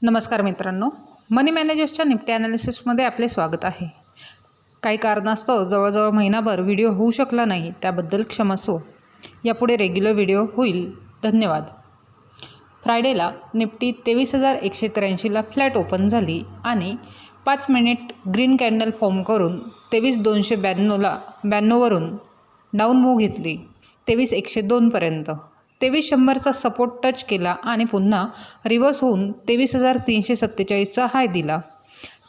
नमस्कार मित्रांनो, मनी मॅनेजर्सच्या निफ्टी ॲनालिसिसमध्ये आपले स्वागत आहे। काही कारणास्तव जवळजवळ महिनाभर व्हिडिओ होऊ शकला नाही, त्याबद्दल क्षमस्व। यापुढे रेग्युलर व्हिडिओ होईल। धन्यवाद। फ्रायडेला निफ्टी 23,183ला फ्लॅट ओपन झाली आणि 5 मिनिट ग्रीन कॅन्डल फॉर्म करून 23,292 वरून डाऊन मूव्ह घेतली 23,102 पर्यंत। 23,100चा सपोर्ट टच केला आणि पुन्हा रिव्हर्स होऊन 23,347चा हाय दिला।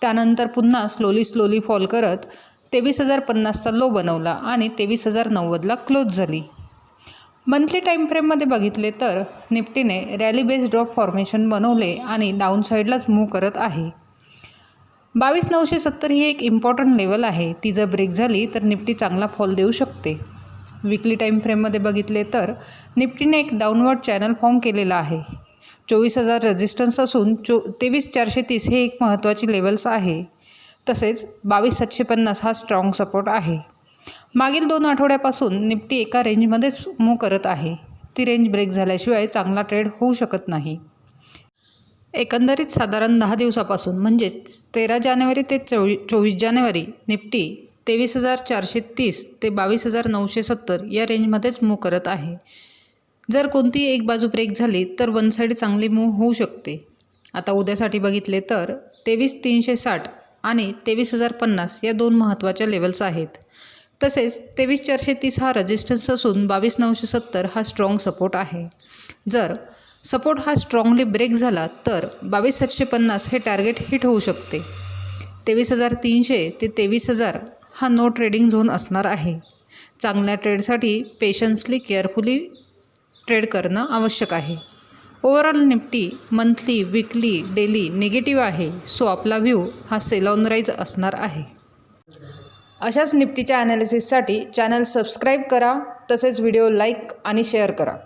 त्यानंतर पुन्हा स्लोली फॉल करत 23,050चा लो बनवला आणि 23,090ला क्लोज झाली। मंथली टाईम फ्रेममध्ये बघितले तर निफ्टीने रॅली बेस्ड ड्रॉप फॉर्मेशन बनवले आणि डाऊन साईडलाच मूव्ह करत आहे। 22,970 ही एक इम्पॉर्टंट लेवल आहे, ती जर ब्रेक झाली तर निफ्टी चांगला फॉल देऊ शकते। वीकली टाईम फ्रेममध्ये बघितले तर निफ्टीने एक डाऊनवर्ड चॅनल फॉर्म केलेला आहे। 24,000 रेजिस्टन्स असून 23,430 हे एक महत्त्वाची लेवल्स आहे। तसेच 22,750 हा स्ट्रॉंग सपोर्ट आहे। मागील 2 आठवड्यापासून निफ्टी एका रेंजमध्येच मूव्ह करत आहे, ती रेंज ब्रेक झाल्याशिवाय चांगला ट्रेड होऊ शकत नाही। एकंदरीत साधारण 10 दिवसापासून म्हणजेच 13 जानेवारी ते 24 जानेवारी निफ्टी 23,430 ते 22,970 या रेंजमध्येच मूव्ह करत आहे। जर कोणती एक बाजू ब्रेक झाली तर वन साईड चांगली मूव्ह होऊ शकते। आता उद्यासाठी बघितले तर 23,360 आणि 23,050 या 2 महत्त्वाच्या लेवल्स आहेत। तसेच 23,430 हा रेजिस्टन्स असून 22,970 हा स्ट्रॉंग सपोर्ट आहे। जर सपोर्ट हा स्ट्रॉंगली ब्रेक झाला तर 22,750 हे टार्गेट हिट होऊ शकते। 23,300 ते 23,000 हा नो ट्रेडिंग झोन असणार आहे। चांगल्या ट्रेडसाठी पेशन्सली केअरफुली ट्रेड करणं आवश्यक आहे। Overall Nifty monthly, weekly, daily negative आहे, सो आपला व्ह्यू हा सेल ऑन राईज असणार आहे। अशाच निफ्टीच्या ॲनालिसिससाठी चॅनल सबस्क्राईब करा, तसेच व्हिडिओ लाईक आणि शेअर करा।